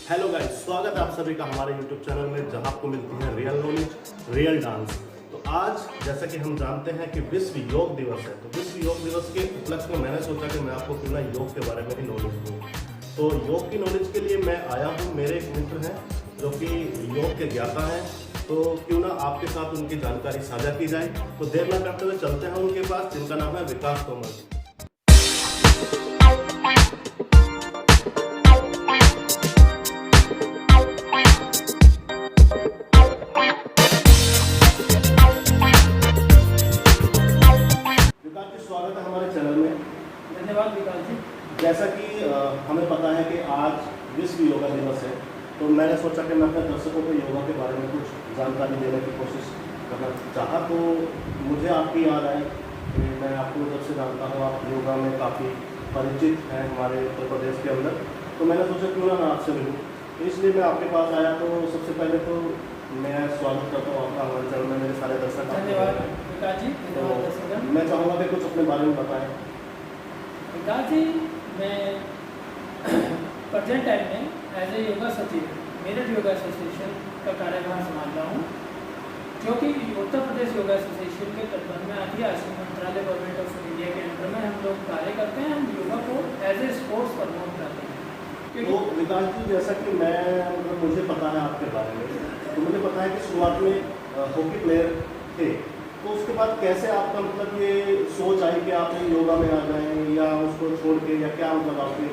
Hello guys, स्वागत है आप सभी का हमारे यूट्यूब चैनल में, जहां आपको मिलती है रियल नॉलेज, रियल डांस। तो आज जैसा कि हम जानते हैं कि विश्व योग दिवस है, तो विश्व योग दिवस के उपलक्ष्य में मैंने सोचा कि मैं आपको क्यों ना योग के बारे में ही नॉलेज दूँ। तो योग की नॉलेज के लिए मैं आया हूँ, मेरे एक मित्र हैं जो कि योग के ज्ञाता हैं, तो क्यों ना आपके साथ उनकी जानकारी साझा की जाए। तो देर न करते हुए चलते हैं उनके पास, जिनका नाम है विकास तोमर। स्वागत है हमारे चैनल में। धन्यवाद विकास जी। जैसा कि हमें पता है कि आज विश्व योगा दिवस है, तो मैंने सोचा कि मैं अपने दर्शकों को योगा के बारे में कुछ जानकारी देने की कोशिश करना चाहा। तो मुझे आपकी याद आई कि मैं आपको जब से जानता हूँ, आप योगा में काफ़ी परिचित हैं हमारे उत्तर प्रदेश के अंदर, तो मैंने सोचा क्यों ना मैं आपसे मिलूँ। तो इसलिए मैं आपके पास आया। तो सबसे पहले तो मैं स्वागत करता हूँ आपका हमारे चैनल में, मेरे सारे दर्शक। धन्यवाद विकास जी। तो मैं चाहूँगा कि कुछ अपने बारे में बताएं। विकास जी, मैं प्रेजेंट टाइम में एज ए योगा सचिव मेरठ योगा एसोसिएशन का कार्यभार संभाल रहा हूँ, जो कि उत्तर प्रदेश योगा एसोसिएशन के तत्व में आती है। आश्रम मंत्रालय गवर्नमेंट ऑफ इंडिया के अंडर में हम लोग कार्य करते हैं। हम योगा को एज ए स्पोर्ट्स प्रमोट करते हैं। तो विकास जी, जैसा कि मुझे पता है आपके बारे में, तो मुझे पता है कि शुरुआत में हॉकी प्लेयर थे, तो उसके बाद कैसे आपका ये सोच आई कि आप योगा में आ जाएं, या उसको छोड़ के, या क्या आपने?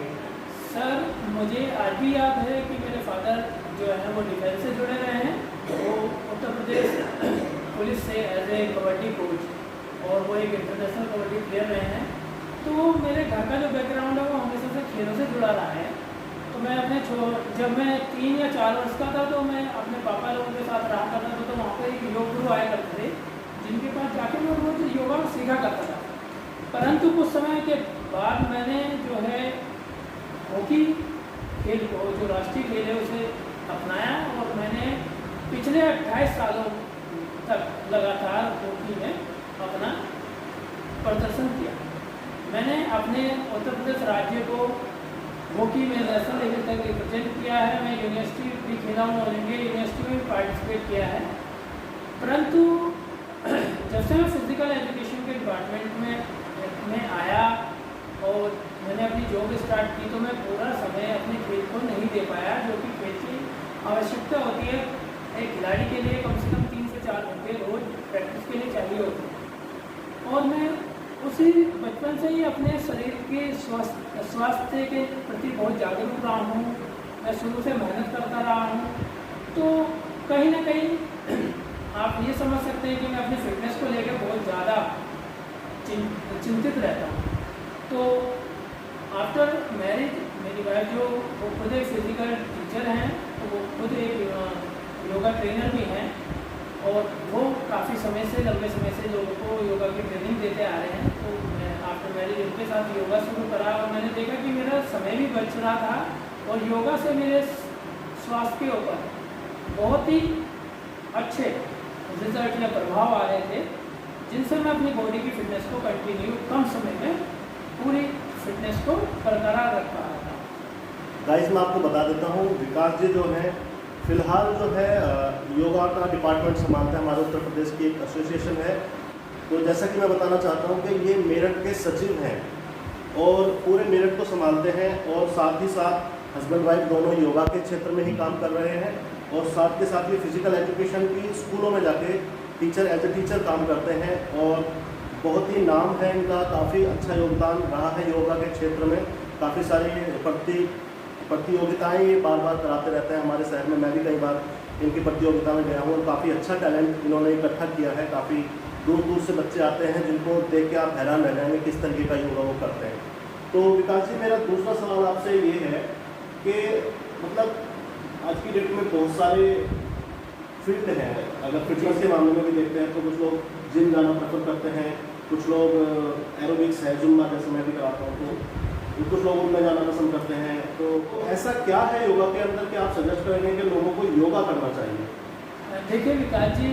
सर, मुझे आज भी याद है कि मेरे फादर जो है वो डिफेंस से जुड़े रहे हैं। वो उत्तर प्रदेश पुलिस से एज ए कबड्डी कोच, और वो एक इंटरनेशनल कबड्डी प्लेयर रहे हैं। तो मेरे घर का जो बैकग्राउंड है वो हमेशा से खेलों से जुड़ा रहा है। तो मैं जब मैं 3 या 4 वर्ष का था, तो मैं अपने पापा लोगों के साथ रहा करता था। तो वहाँ पर एक योग गुरु आया करते थे, जिनके पास जाके मैं रोज योगा सीखा करता था। परंतु कुछ समय के बाद मैंने जो है हॉकी खेल को, जो राष्ट्रीय खेल है, उसे अपनाया, और मैंने पिछले 28 सालों तक लगातार हॉकी में अपना प्रदर्शन किया। मैंने अपने उत्तर प्रदेश राज्य को हॉकी में नेशनल लेवल तक रिप्रेजेंट किया है। मैं यूनिवर्सिटी भी खेला हूँ और इंडिया यूनिवर्सिटी में भी पार्टिसिपेट किया है। परंतु जब से मैं फिजिकल एजुकेशन के डिपार्टमेंट में आया और मैंने अपनी जॉब स्टार्ट की, तो मैं पूरा समय अपने खेल को नहीं दे पाया, जो कि खेल की आवश्यकता होती है। एक खिलाड़ी के लिए कम से कम 3 से 4 घंटे रोज प्रैक्टिस के लिए चाहिए होती है। और मैं उसी बचपन से ही अपने शरीर के स्वास्थ्य के प्रति बहुत जागरूक रहा हूँ। मैं शुरू से मेहनत करता रहा हूँ। तो कहीं ना कहीं आप ये समझ सकते हैं कि मैं अपनी फिटनेस को लेकर बहुत ज़्यादा चिंतित रहता हूँ। तो आफ्टर मैरिज मेरी वाइफ जो वो खुद एक फिजिकल टीचर हैं, तो वो खुद एक योगा ट्रेनर भी हैं, और वो काफ़ी समय से, लंबे समय से लोगों को योगा की ट्रेनिंग देते आ रहे हैं। तो मैं आफ्टर मैरिज उनके साथ योगा शुरू करा, और मैंने देखा कि मेरा समय भी बच रहा था, और योगा से मेरे स्वास्थ्य के ऊपर बहुत ही अच्छे रिजल्ट या प्रभाव आ रहे थे, जिनसे मैं अपनी बॉडी की फिटनेस को कंटिन्यू कम समय में पूरी फिटनेस को बरकरार रख पा रहा था। गाइस, मैं आपको बता देता हूँ, विकास जी जो है फिलहाल जो है योगा का डिपार्टमेंट संभालते हैं। हमारे उत्तर प्रदेश की एक एसोसिएशन है। तो जैसा कि मैं बताना चाहता हूँ कि ये मेरठ के सचिव हैं और पूरे मेरठ को संभालते हैं, और साथ ही साथ हस्बैंड वाइफ दोनों योगा के क्षेत्र में ही काम कर रहे हैं, और साथ के साथ ये फिजिकल एजुकेशन की स्कूलों में जाके एज ए टीचर काम करते हैं, और बहुत ही नाम है इनका। काफ़ी अच्छा योगदान रहा है योगा के क्षेत्र में। काफ़ी सारी प्रतियोगिताएं ये बार बार कराते रहते हैं हमारे शहर में। मैं भी कई बार इनकी प्रतियोगिता में गया हूँ, और काफ़ी अच्छा टैलेंट इन्होंने इकट्ठा किया है। काफ़ी दूर दूर से बच्चे आते हैं, जिनको देख के आप हैरान रह जाएंगे किस तरीके का योगा वो करते हैं। तो विकास जी, मेरा दूसरा सवाल आपसे ये है कि आज की डेट में बहुत सारे फील्ड हैं। अगर फिटनेस के मामले में भी देखते हैं, तो कुछ लोग जिम जाना प्रेफर करते हैं, कुछ लोग एरोबिक्स है, जुम्बा जैसे मैं भी कराता हूँ, तो कुछ लोग उनमें जाना पसंद करते हैं। तो ऐसा क्या है योगा के अंदर कि आप सजेस्ट करेंगे कि लोगों को योगा करना चाहिए? देखिए विकास जी,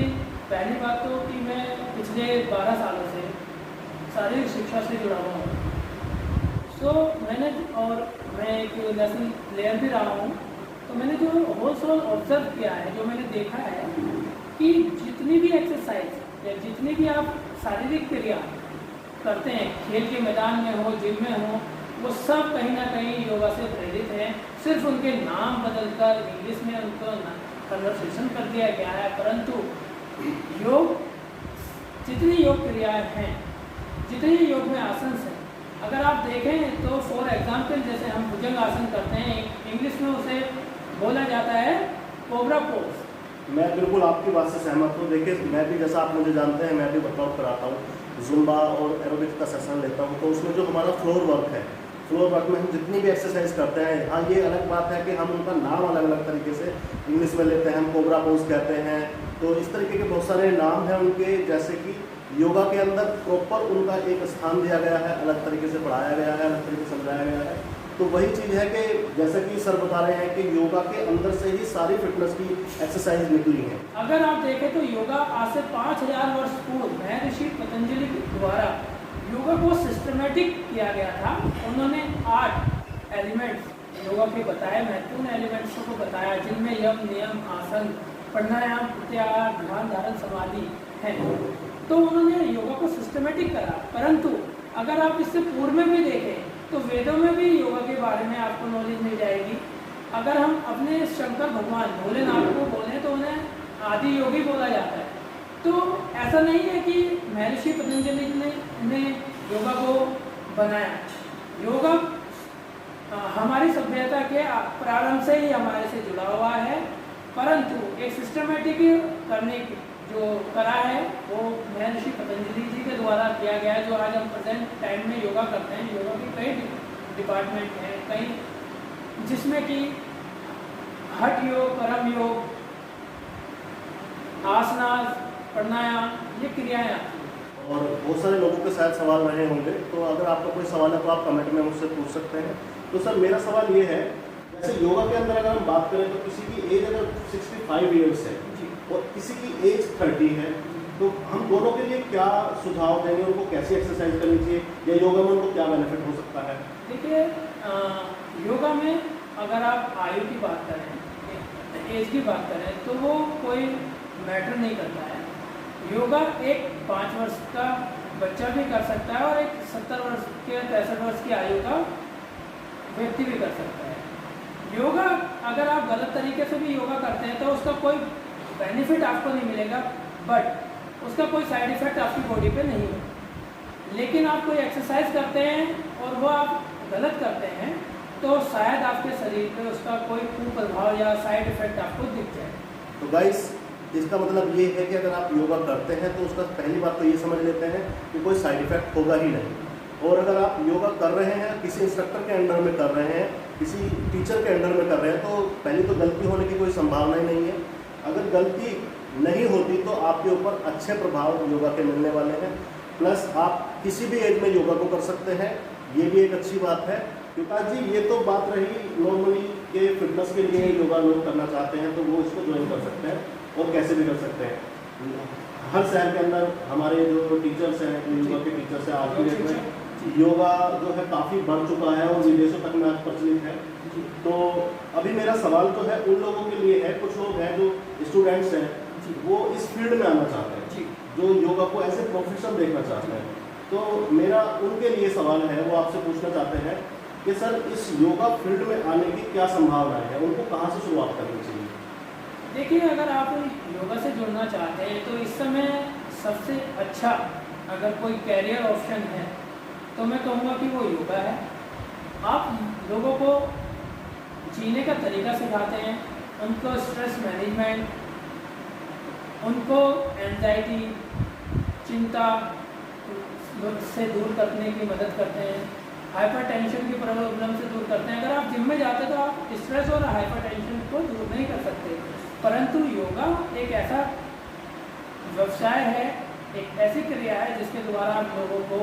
पहली बात तो कि मैं पिछले 12 सालों से शारीरिक शिक्षा से जुड़ा हुआ हूँ। मैं एक नेशनल प्लेयर भी रहा हूँ। तो मैंने जो होल ऑब्जर्व किया है, जो मैंने देखा है कि जितनी भी एक्सरसाइज या जितनी भी आप शारीरिक क्रिया करते हैं, खेल के मैदान में हो, जिम में हो, वो सब कहीं ना कहीं योगा से प्रेरित हैं। सिर्फ उनके नाम बदलकर इंग्लिश में उनको कन्वर्सेशन कर दिया गया है, परंतु योग, जितनी योग क्रियाएं हैं, जितने योग में आसन हैं, अगर आप देखें तो फॉर एग्जाम्पल जैसे हम भुजंग आसन करते हैं, इंग्लिश में उसे बोला जाता है कोबरा पोज। मैं बिल्कुल आपकी बात से सहमत हूँ। देखिए, मैं भी, जैसा आप मुझे जानते हैं, मैं भी वर्कआउट कराता हूँ, जुम्बा और एरोबिक्स का सेशन लेता हूँ। तो उसमें जो हमारा फ्लोर वर्क है, फ्लोर वर्क में हम जितनी भी एक्सरसाइज करते हैं, हाँ ये अलग बात है कि हम उनका नाम अलग अलग तरीके से इंग्लिश में लेते हैं, हम कोबरा पोज कहते हैं। तो इस तरीके के बहुत सारे नाम हैं उनके, जैसे कि योगा के अंदर प्रॉपर उनका एक स्थान दिया गया है, अलग तरीके से पढ़ाया गया है, अलग तरीके से समझाया गया है। तो वही चीज़ है कि जैसा कि सर बता रहे हैं कि योगा के अंदर से ही सारी फिटनेस की एक्सरसाइज निकली है। अगर आप देखें तो योगा आज से 5000 वर्ष पूर्व महर्षि पतंजलि द्वारा योगा को सिस्टमेटिक किया गया था। उन्होंने 8 एलिमेंट्स योगा के बताए, महत्वपूर्ण एलिमेंट्स को बताया, जिनमें यम, नियम, आसन, प्राणायाम, प्रत्याहार, ध्यान, धारण, समाधि है। तो उन्होंने योगा को सिस्टमेटिक करा। परंतु अगर आप इससे पूर्व में भी देखें तो वेदों में भी योगा के बारे में आपको नॉलेज मिल जाएगी। अगर हम अपने शंकर भगवान भोलेनाथ को बोलें तो उन्हें आदि योगी बोला जाता है। तो ऐसा नहीं है कि महर्षि पतंजलि ने योगा को बनाया। योगा हमारी सभ्यता के प्रारंभ से ही हमारे से जुड़ा हुआ है, परंतु एक सिस्टमेटिक करने की जो करा है वो महर्षि पतंजलि जी के द्वारा किया गया है। जो आज हम प्रेजेंट टाइम में योगा करते हैं, योगा के कई डिपार्टमेंट हैं, कई, जिसमें कि हठ योग, कर्म योग, आसनास, प्राणायाम, ये क्रियाएं आती हैं। और बहुत सारे लोगों के शायद सवाल रहे होंगे, तो अगर आपका कोई सवाल है तो आप कमेंट में मुझसे पूछ सकते हैं। तो सर, मेरा सवाल ये है, जैसे योगा के अंदर अगर हम बात करें तो किसी की एज अगर 65 ईयर्स है और किसी की एज 30 है, तो हम दोनों के लिए क्या सुझाव देंगे? उनको कैसी एक्सरसाइज करनी चाहिए, या योगा में उनको क्या बेनिफिट हो सकता है? देखिए, योगा में अगर आप आयु की बात करें, एज की बात करें, तो वो कोई मैटर नहीं करता है। योगा एक 5 वर्ष का बच्चा भी कर सकता है और एक 70 वर्ष के 63 वर्ष की आयु का व्यक्ति भी कर सकता है। योगा अगर आप गलत तरीके से भी योगा करते हैं तो उसका कोई बेनिफिट आपको नहीं मिलेगा, बट उसका कोई साइड इफेक्ट आपकी बॉडी पे नहीं है। लेकिन आप कोई एक्सरसाइज करते हैं और वो आप गलत करते हैं तो शायद आपके शरीर पे उसका कोई कुप्रभाव या साइड इफेक्ट आपको दिख जाए। तो गाइस, इसका मतलब ये है कि अगर आप योगा करते हैं तो उसका पहली बात तो ये समझ लेते हैं कि कोई साइड इफेक्ट होगा ही नहीं। और अगर आप योगा कर रहे हैं, किसी इंस्ट्रक्टर के अंडर में कर रहे हैं, किसी टीचर के अंडर में कर रहे हैं, तो पहली तो गलती होने की कोई संभावना ही नहीं है। अगर गलती नहीं होती तो आपके ऊपर अच्छे प्रभाव योगा के मिलने वाले हैं। प्लस आप किसी भी एज में योगा को कर सकते हैं, ये भी एक अच्छी बात है। पिताजी जी, ये तो बात रही नॉर्मली के फिटनेस के लिए योगा लोग करना चाहते हैं तो वो इसको ज्वाइन कर सकते हैं और कैसे भी कर सकते हैं। हर शहर के अंदर हमारे जो टीचर्स हैं, योगा के टीचर्स हैं, आज की डेट में योगा जो है काफ़ी बढ़ चुका है और विदेशों तक में आज प्रचलित है। तो अभी मेरा सवाल तो है उन लोगों के लिए है, कुछ लोग हैं जो स्टूडेंट्स हैं, वो इस फील्ड में आना चाहते हैं, जो योगा को ऐसे प्रोफेशन देखना चाहते हैं। तो मेरा उनके लिए सवाल है, वो आपसे पूछना चाहते हैं कि सर, इस योगा फील्ड में आने की क्या संभावनाएं हैं, उनको कहाँ से शुरुआत करनी चाहिए? देखिए, अगर आप योगा से जुड़ना चाहते हैं तो इस समय सबसे अच्छा अगर कोई कैरियर ऑप्शन है तो मैं कहूँगा कि वो योगा है। आप लोगों को जीने का तरीका सिखाते हैं, उनको स्ट्रेस मैनेजमेंट, उनको एंजाइटी, चिंता से दूर करने की मदद करते हैं, हाइपरटेंशन की प्रॉब्लम से दूर करते हैं। अगर आप जिम में जाते हैं तो आप स्ट्रेस और हाइपरटेंशन को दूर नहीं कर सकते, परंतु योगा एक ऐसा व्यवसाय है, एक ऐसी क्रिया है जिसके द्वारा आप लोगों को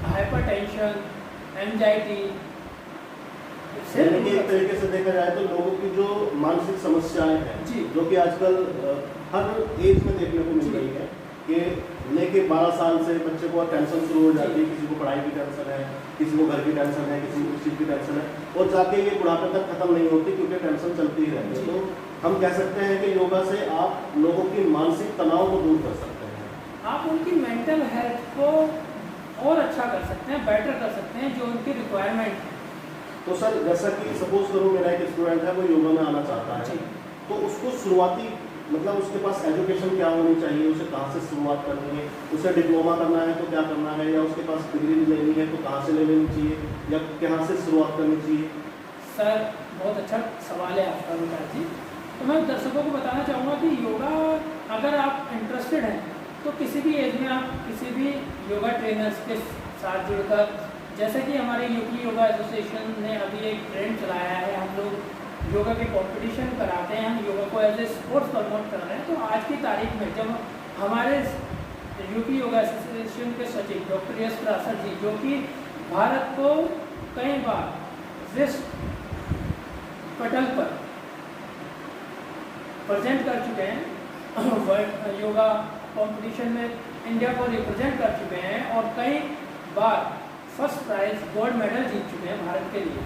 हाइपरटेंशन, एंजाइटी, एक तरीके से देखा जाए तो लोगों की जो मानसिक समस्याएं हैं, जो कि आजकल हर एज में देखने को मिल रही है, कि लेके 12 साल से बच्चे को टेंशन शुरू हो जाती है, किसी को पढ़ाई की टेंशन है, किसी को घर की टेंशन है, किसी को उस चीज़ की टेंशन है, और जाके ये बुढ़ापे तक खत्म नहीं होती क्योंकि टेंशन चलती ही रहती है। तो हम कह सकते हैं कि योगा से आप लोगों की मानसिक तनाव को दूर कर सकते हैं, आप उनकी मेंटल हेल्थ को और अच्छा कर सकते हैं, बेटर कर सकते हैं, जो उनकी रिक्वायरमेंट। तो सर जैसा कि सपोज करो मेरा एक स्टूडेंट है, वो योगा में आना चाहता है, तो उसको शुरुआती मतलब उसके पास एजुकेशन क्या होनी चाहिए, उसे कहाँ से शुरुआत करनी है, उसे डिप्लोमा करना है तो क्या करना है, या उसके पास डिग्री लेनी है तो कहाँ से ले लेनी चाहिए, या कहाँ से शुरुआत करनी चाहिए? सर बहुत अच्छा सवाल है आपका विकास जी। तो मैं दर्शकों को बताना चाहूँगा कि योगा अगर आप इंटरेस्टेड हैं तो किसी भी एज में आप किसी भी योगा ट्रेनर्स के साथ जुड़कर, जैसे कि हमारे यूपी योगा एसोसिएशन ने अभी एक ट्रेंड चलाया है, हम लोग योगा के कंपटीशन कराते हैं, हम योगा को एज ए स्पोर्ट्स प्रमोट कर रहे हैं। तो आज की तारीख में जब हमारे यूपी योगा एसोसिएशन के सचिव डॉक्टर यश प्रासर जी, जो कि भारत को कई बार विश्व पटल पर प्रेजेंट कर चुके हैं, वर्ल्ड योगा कंपटीशन में इंडिया को रिप्रेजेंट कर चुके हैं और कई बार फर्स्ट प्राइज गोल्ड मेडल जीत चुके हैं भारत के लिए।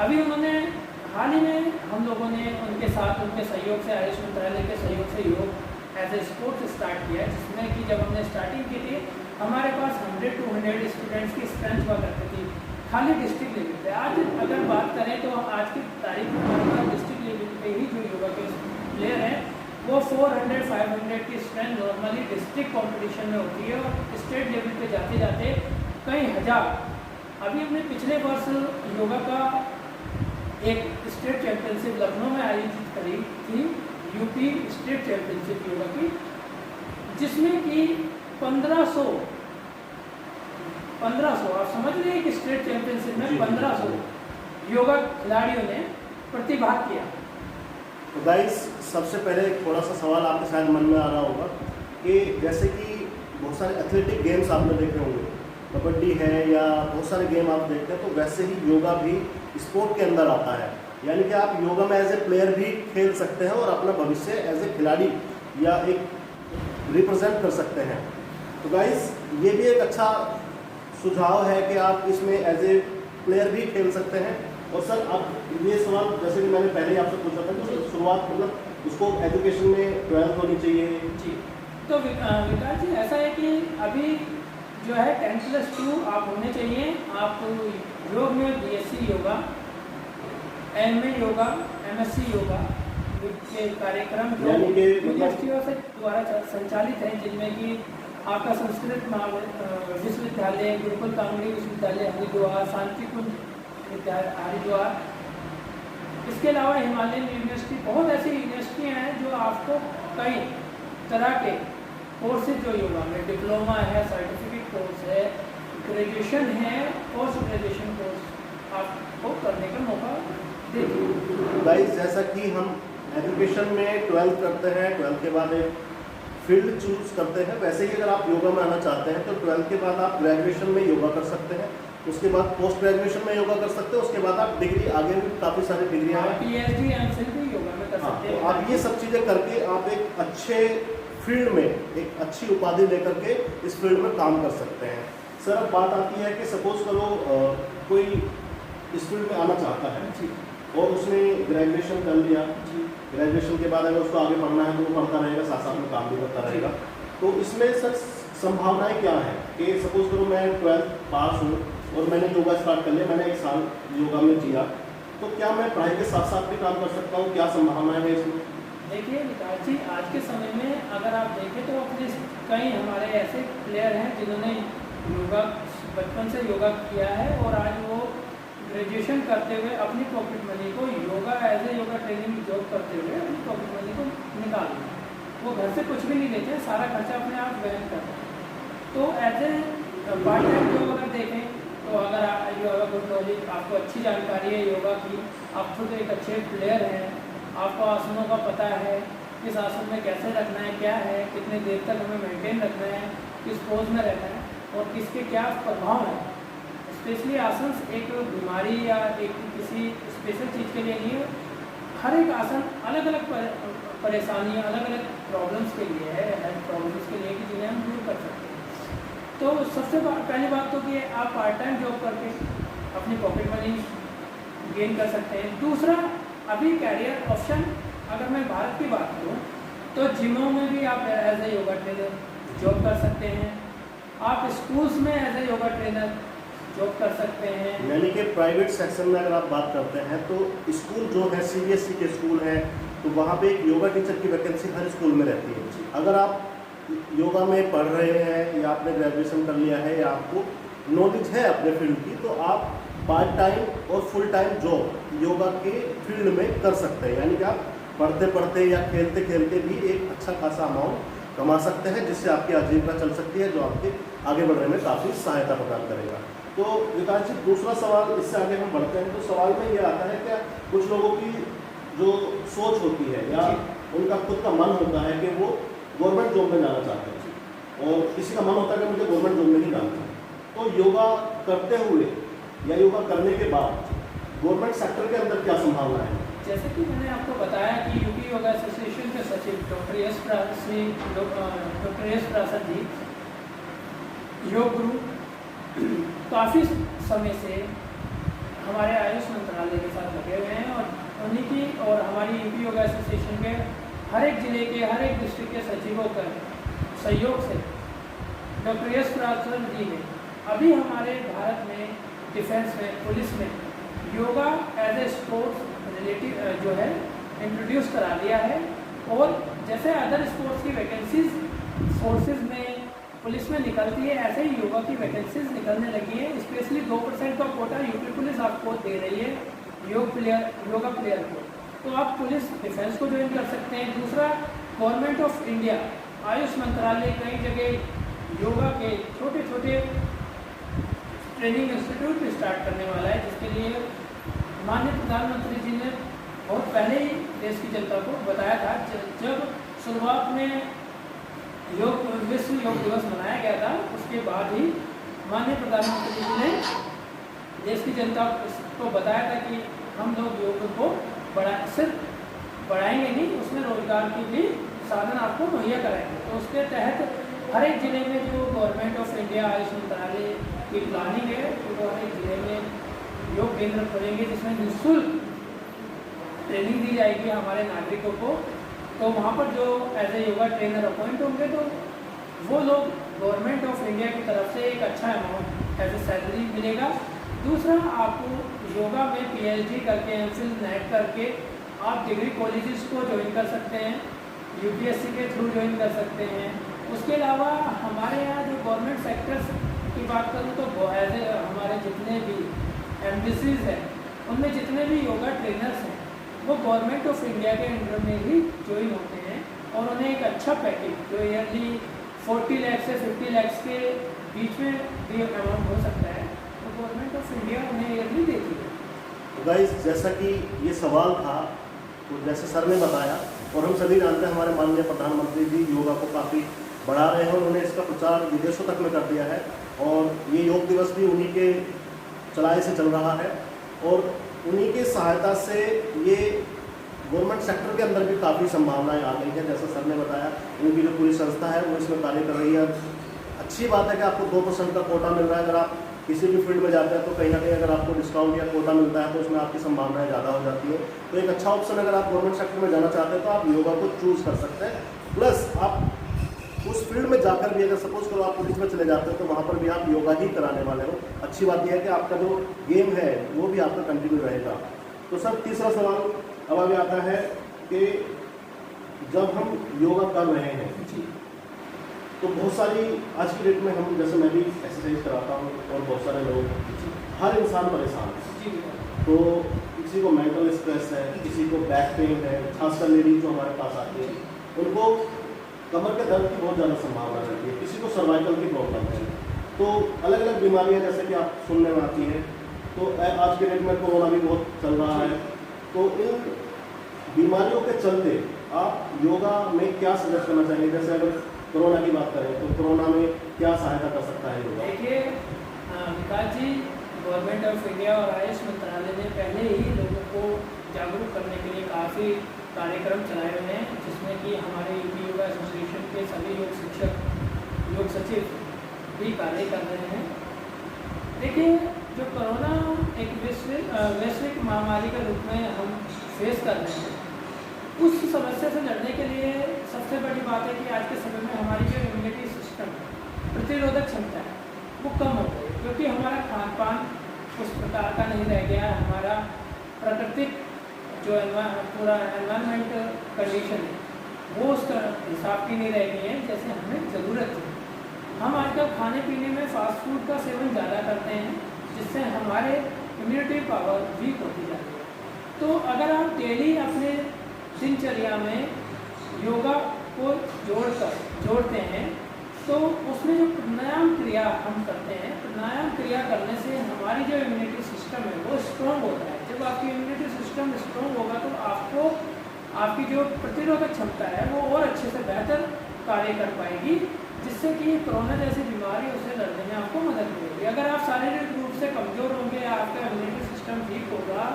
अभी उन्होंने हाल ही में हम लोगों ने उनके साथ उनके सहयोग से, आयुष मंत्रालय के सहयोग से योग एज ए स्पोर्ट स्टार्ट किया, जिसमें कि जब हमने स्टार्टिंग की थी हमारे पास 100 to 100 स्टूडेंट्स की स्ट्रेंथ हुआ करती थी खाली डिस्ट्रिक्ट लेवल पे। आज अगर बात करें तो आज की तारीख में हमारे पास डिस्ट्रिक्ट लेवल पे ही जो योगा के प्लेयर हैं वो 400-500 की स्ट्रेंथ नॉर्मली डिस्ट्रिक्ट कंपटीशन में होती है, और स्टेट लेवल पे जाते जाते कई हज़ार। अभी हमने पिछले वर्ष योगा का एक स्टेट चैंपियनशिप लखनऊ में आयोजित करी थी, यूपी स्टेट चैंपियनशिप योगा की, जिसमें कि 1500 आप समझ रहे कि स्टेट चैंपियनशिप में 1500 योगा खिलाड़ियों ने प्रतिभाग किया। तो गाइस सबसे पहले थोड़ा सा सवाल आपके शायद मन में आ रहा होगा कि जैसे कि बहुत सारे एथलेटिक गेम्स आपने देखे होंगे, कबड्डी है या बहुत सारे गेम आप देखते हैं, तो वैसे ही योगा भी स्पोर्ट के अंदर आता है, यानी कि आप योगा में एज ए प्लेयर भी खेल सकते हैं और अपना भविष्य एज ए खिलाड़ी या एक रिप्रेजेंट कर सकते हैं। तो गाइस ये भी एक अच्छा सुझाव है कि आप इसमें एज ए प्लेयर भी खेल सकते हैं। और सर अब ये सवाल जैसे कि मैंने पहले आपसे पूछा था कि शुरुआत मतलब उसको एजुकेशन में 12th होनी चाहिए जी। तो विकास जी ऐसा है कि अभी जो है 10+2 आप होने चाहिए। आप योग में BSc yoga, MA yoga, MSc yoga के कार्यक्रम जो यूनिवर्सिटियों से द्वारा संचालित हैं, जिनमें कि आपका संस्कृत विश्वविद्यालय, गुरुकुल कांगड़ी विश्वविद्यालय हरिद्वार, शांतिकुंज हरिद्वार, इसके अलावा हिमालयन यूनिवर्सिटी, बहुत ऐसी यूनिवर्सिटियाँ हैं जो आपको कई तरह के कोर्सेज जो योगा में डिप्लोमा है, सर्टिफिकेट कोर्स है, ग्रेजुएशन है, पोस्ट ग्रेजुएशन कोर्स आपको करने का मौका देती है। गाइस जैसा कि हम एजुकेशन में 12th करते हैं, 12th के बाद एक फील्ड चूज करते हैं, वैसे ही अगर आप योगा में आना चाहते हैं तो 12th के बाद आप ग्रेजुएशन में योगा कर सकते हैं, उसके बाद पोस्ट ग्रेजुएशन में योगा कर सकते हैं, उसके बाद आप डिग्री आगे भी काफ़ी सारी डिग्रियाँ हैं, PhD MPhil भी योगा में कर सकते हैं। तो आप ये सब चीज़ें करके आप एक अच्छे फील्ड में एक अच्छी उपाधि लेकर के इस फील्ड में काम कर सकते हैं। सर अब बात आती है कि सपोज करो कोई इस फील्ड में आना चाहता है जी, और उसने ग्रेजुएशन कर लिया, ग्रेजुएशन के बाद अगर उसको आगे पढ़ना है तो वो पढ़ता रहेगा, साथ साथ में काम भी करता रहेगा, तो इसमें सर संभावनाएं क्या है कि सपोज करो मैं 12th पास हूँ और मैंने योगा स्टार्ट कर लिया, मैंने 1 साल योगा में जिया, तो क्या मैं पढ़ाई के साथ साथ भी काम कर सकता हूँ? क्या संभावनाएं है इसमें? देखिए विकास जी, आज के समय में अगर आप देखें तो अपने कई हमारे ऐसे प्लेयर हैं जिन्होंने योगा बचपन से योगा किया है और आज वो ग्रेजुएशन करते हुए अपनी पॉकेट मनी को yoga as a yoga training job करते हुए अपनी पॉकेट मनी को निकाल रहे हैं। वो घर से कुछ भी नहीं लेते हैं, सारा खर्चा अपने आप वहन करते हैं। तो as a part time job अगर देखें तो अगर योगा गुड नॉलेज, आपको अच्छी जानकारी है योगा की, आप खुद एक अच्छे प्लेयर हैं, आपको आसनों का पता है, किस आसन में कैसे रखना है, क्या है, कितने देर तक हमें मेंटेन रखना है, किस पोज में रहना है और किसके क्या प्रभाव है। स्पेशली आसन एक बीमारी या एक किसी स्पेशल चीज़ के लिए नहीं है, हर एक आसन अलग अलग परेशानियाँ, अलग अलग प्रॉब्लम्स के लिए है, हेल्थ प्रॉब्लम्स के लिए कि जिन्हें हम दूर कर सकते हैं। तो सबसे पहली बात तो कि आप पार्ट टाइम जॉब करके अपनी पॉकेट मनी गेन कर सकते हैं। दूसरा, अभी कैरियर ऑप्शन अगर मैं भारत की बात करूँ तो जिमों में भी आप as a yoga trainer job कर सकते हैं, आप स्कूल्स में as a yoga trainer job कर सकते हैं। यानी कि प्राइवेट सेक्शन में अगर आप बात करते हैं तो स्कूल जो है CBSE के स्कूल हैं तो वहाँ पे एक योगा टीचर की वैकेंसी हर स्कूल में रहती है। अगर आप योगा में पढ़ रहे हैं या आपने ग्रेजुएशन कर लिया है या आपको नॉलेज है अपने फील्ड की, तो आप पार्ट टाइम और फुल टाइम जॉब योगा के फील्ड में कर सकते हैं। यानी कि आप पढ़ते पढ़ते या खेलते खेलते भी एक अच्छा खासा अमाउंट कमा सकते हैं, जिससे आपकी आजीविका चल सकती है, जो आपके आगे बढ़ने में काफ़ी सहायता प्रदान करेगा। तो विकास जी, दूसरा सवाल, इससे आगे हम बढ़ते हैं तो सवाल में ये आता है क्या कुछ लोगों की जो सोच होती है या उनका खुद का मन होता है कि वो गवर्नमेंट जॉब में जाना चाहते हैं और किसी का मन होता है कि मुझे गवर्नमेंट जॉब में ही जाना है, तो योगा करते हुए या योगा करने के बाद गवर्नमेंट सेक्टर के अंदर क्या संभावना है? जैसे कि मैंने आपको बताया कि यूपी योगा एसोसिएशन के सचिव डॉक्टर एस प्रासद जी योग गुरु काफ़ी समय से हमारे आयुष मंत्रालय के साथ लगे हुए हैं और उन्हीं की और हमारी यूपी योगा एसोसिएशन के हर एक ज़िले के हर एक डिस्ट्रिक्ट के सचिवों का सहयोग से डॉक्टर एस प्रासद जी ने अभी हमारे भारत में डिफेंस में, पुलिस में yoga as a sports relative जो है इंट्रोड्यूस करा दिया है। और जैसे अदर स्पोर्ट्स की वैकेंसीज फोर्सेस में, पुलिस में निकलती है, ऐसे ही योगा की वैकेंसीज निकलने लगी है। स्पेशली 2% का कोटा यूपी पुलिस आपको दे रही है योगा प्लेयर को, तो आप पुलिस डिफेंस को ज्वाइन कर सकते हैं। दूसरा, गवर्नमेंट ऑफ इंडिया आयुष मंत्रालय कई जगह योगा के छोटे छोटे ट्रेनिंग इंस्टीट्यूट स्टार्ट करने वाला है, जिसके लिए माननीय प्रधानमंत्री जी ने बहुत पहले ही देश की जनता को बताया था। जब शुरुआत में विश्व योग दिवस मनाया गया था, उसके बाद ही माननीय प्रधानमंत्री जी ने देश की जनता को बताया था कि हम लोग योग को सिर्फ बढ़ाएंगे नहीं, उसमें रोजगार की भी साधन आपको मुहैया कराएंगे। तो उसके तहत हर एक ज़िले में जो गवर्नमेंट ऑफ इंडिया आयुष मंत्रालय की प्लानिंग है, तो वो हर एक ज़िले में योग केंद्र खोलेंगे जिसमें निःशुल्क ट्रेनिंग दी जाएगी हमारे नागरिकों को। तो वहाँ पर जो as a yoga trainer appoint होंगे तो वो लोग गवर्नमेंट ऑफ इंडिया की तरफ से एक अच्छा अमाउंट एज ए सैलरी मिलेगा। दूसरा, आपको योगा में PhD करके MPhil नेट करके आप डिग्री कॉलेजेस को ज्वाइन कर सकते हैं, UPSC के थ्रू ज्वाइन कर सकते हैं। उसके अलावा हमारे यहाँ जो गवर्नमेंट सेक्टर्स की बात करूँ तो एज ए हमारे जितने भी MDCs हैं, उनमें जितने भी योगा ट्रेनर्स हैं वो गवर्नमेंट ऑफ इंडिया के अंडर में ही ज्वाइन होते हैं और उन्हें एक अच्छा पैकेज जो ईयरली 40 लाख से 50 लाख के बीच में भी अमाउंट हो सकता है, तो गवर्नमेंट ऑफ इंडिया उन्हें ईयरली देती है। तो गाइस, जैसा कि ये सवाल था, तो जैसे सर ने बताया और हम सभी जानते हैं हमारे माननीय प्रधानमंत्री जी योगा को काफ़ी बढ़ा रहे हैं, उन्होंने इसका प्रचार विदेशों तक में कर दिया है और ये योग दिवस भी उन्हीं के चलाए से चल रहा है और उन्हीं की सहायता से ये गवर्नमेंट सेक्टर के अंदर भी काफ़ी संभावनाएं आ गई हैं। जैसा सर ने बताया, उनकी जो पूरी संस्था है वो इसमें कार्य कर रही है। अच्छी बात है कि आपको 2% का कोटा मिल रहा है। अगर आप किसी भी फील्ड में जाते हैं तो कहीं ना कहीं अगर आपको डिस्काउंट या कोटा मिलता है तो उसमें आपकी संभावनाएं ज़्यादा हो जाती है। तो एक अच्छा ऑप्शन, अगर आप गवर्नमेंट सेक्टर में जाना चाहते हैं तो आप योगा को चूज़ कर सकते हैं। प्लस आप उस फील्ड में जाकर भी, अगर सपोज करो आप पुलिस में चले जाते हो तो वहाँ पर भी आप योगा ही कराने वाले हो। अच्छी बात यह है कि आपका जो गेम है वो भी आपका कंटिन्यू रहेगा। तो सर, तीसरा सवाल अब आगे आता है कि जब हम योगा कर रहे हैं तो बहुत सारी आज की डेट में हम, जैसे मैं भी एक्सरसाइज कराता हूँ और बहुत सारे लोग, हर इंसान परेशान है। तो किसी को मेंटल स्ट्रेस है, किसी को बैक पेन है, खासकर लेडीज जो हमारे पास आती है उनको कमर के दर्द की बहुत ज़्यादा संभावना रहती है, किसी को सर्वाइकल की प्रॉब्लम है। तो अलग अलग बीमारियां जैसे कि आप सुनने में आती हैं। तो आज के डेट में कोरोना भी बहुत चल रहा है, तो इन बीमारियों के चलते आप योगा में क्या सजेस्ट करना चाहिए? जैसे अगर कोरोना की बात करें तो कोरोना में क्या सहायता कर सकता है योगा? देखिए विकास जी, गवर्नमेंट ऑफ इंडिया और आयुष मंत्रालय ने पहले ही लोगों को जागरूक करने के लिए काफ़ी कार्यक्रम चलाए हुए हैं, जिसमें कि हमारे यूपी योगा एसोसिएशन के सभी योग शिक्षक, योग सचिव भी कार्य कर रहे हैं। देखिए, जो कोरोना एक वैश्विक महामारी के रूप में हम फेस कर रहे हैं, उस समस्या से लड़ने के लिए सबसे बड़ी बात है कि आज के समय में हमारी जो इम्यूनिटी सिस्टम प्रतिरोधक क्षमता है वो कम हो गई, क्योंकि हमारा खान पान उस प्रकार का नहीं रह गया है। हमारा प्राकृतिक जो पूरा एनवायरनमेंट कंडीशन है वो उस हिसाब की नहीं रह गई है जैसे हमें ज़रूरत थी। हम आजकल खाने पीने में फास्ट फूड का सेवन ज़्यादा करते हैं, जिससे हमारे इम्यूनिटी पावर वीक होती जाती है। तो अगर आप डेली अपने दिनचर्या में योगा को जोड़ते हैं तो उसमें जो प्राणायाम क्रिया हम करते हैं, प्राणायाम क्रिया करने से हमारी जो इम्यूनिटी सिस्टम है वो स्ट्रॉन्ग होता है। जब आपकी इम्यूनिटी सिस्टम स्ट्रॉन्ग होगा तो आपको आपकी जो प्रतिरोधक क्षमता है वो और अच्छे से बेहतर कार्य कर पाएगी, जिससे कि कोरोना जैसी बीमारी उसे लड़ने में आपको मदद मिलेगी। अगर आप शारीरिक रूप से कमज़ोर होंगे, आपका इम्यूनिटी सिस्टम वीक होगा,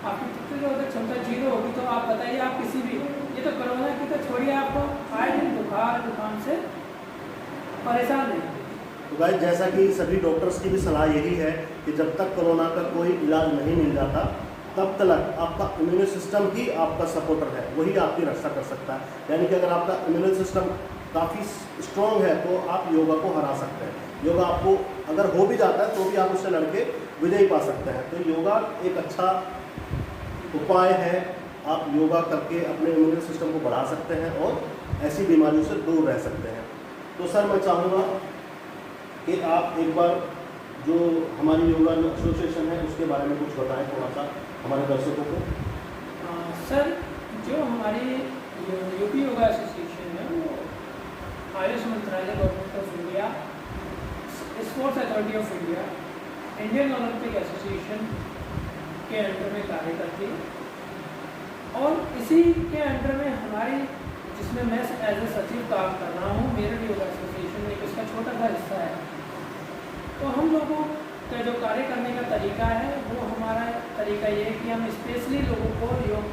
आपकी प्रतिरोधक क्षमता जीरो होगी, तो आप बताइए आप किसी भी, ये तो कोरोना की तो छोड़िए, आपको आए दिन बुखार जुकाम से परेशान नहीं। तो गाइस, जैसा कि सभी डॉक्टर्स की भी सलाह यही है कि जब तक कोरोना का कोई इलाज नहीं मिल जाता तब तक आपका इम्यून सिस्टम ही आपका सपोर्टर है, वही आपकी रक्षा कर सकता है। यानी कि अगर आपका इम्यून सिस्टम काफ़ी स्ट्रॉन्ग है तो आप योगा को हरा सकते हैं। योगा आपको अगर हो भी जाता है तो भी आप उससे लड़के विजय पा सकते हैं। तो योगा एक अच्छा उपाय है, आप योगा करके अपने इम्यून सिस्टम को बढ़ा सकते हैं और ऐसी बीमारियों से दूर रह सकते हैं। तो सर, मैं चाहूँगा कि आप एक बार जो हमारी योगा एसोसिएशन है उसके बारे में कुछ बताएं थोड़ा सा हमारे दर्शकों को। सर, जो हमारी यूपी योगा एसोसिएशन है वो आयुष मंत्रालय, government of India, sports authority of India, Indian Olympic association के अंडर में कार्य करती है। और इसी के अंडर में हमारी, जिसमें मैं एज ए सचिव काम कर रहा हूँ, मेरठ योगा एसोसिएशन एक इसका छोटा सा हिस्सा है। तो हम लोगों का जो कार्य करने का तरीका है वो हमारा तरीका ये है कि हम स्पेशली लोगों को योग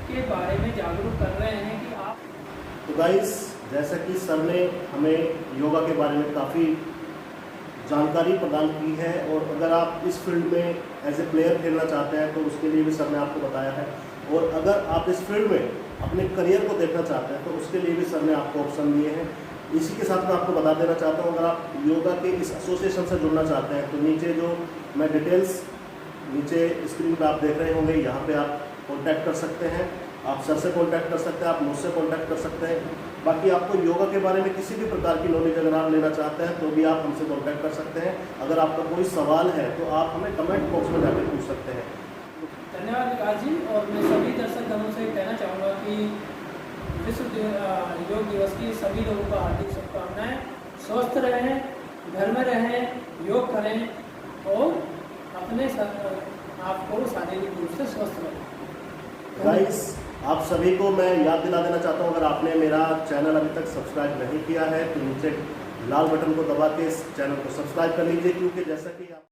के बारे में जागरूक कर रहे हैं कि आप। तो गाइस, जैसा कि सर ने हमें योगा के बारे में काफ़ी जानकारी प्रदान की है, और अगर आप इस फील्ड में एज ए प्लेयर खेलना चाहते हैं तो उसके लिए भी सर ने आपको बताया है, और अगर आप इस फील्ड में अपने करियर को देखना चाहते हैं तो उसके लिए भी सर ने आपको ऑप्शन दिए हैं। इसी के साथ मैं आपको बता देना चाहता हूँ, अगर आप योगा के इस एसोसिएशन से जुड़ना चाहते हैं तो नीचे जो मैं डिटेल्स नीचे स्क्रीन पर आप देख रहे होंगे, यहाँ पे आप कॉन्टैक्ट कर सकते हैं। आप सर से कॉन्टैक्ट कर सकते हैं, आप मुझसे कॉन्टैक्ट कर सकते हैं। बाकी आपको योगा के बारे में किसी भी प्रकार की नॉलेज अगर आप लेना चाहते हैं तो भी आप हमसे कॉन्टैक्ट कर सकते हैं। अगर आपका कोई सवाल है तो आप हमें कमेंट बॉक्स में जाकर पूछ सकते हैं। धन्यवाद विकास जी। और मैं सभी दर्शक गणों से कहना चाहूँगा कि विश्व योग दिवस की सभी लोगों को हार्दिक शुभकामनाएं। स्वस्थ रहें, घर में रहें, योग करें और अपने आपको शारीरिक रूप से स्वस्थ रखें। गाइस, आप सभी को मैं याद दिला देना चाहता हूँ, अगर आपने मेरा चैनल अभी तक सब्सक्राइब नहीं किया है तो नीचे लाल बटन को दबा के इस चैनल को सब्सक्राइब कर लीजिए, क्योंकि जैसा कि आप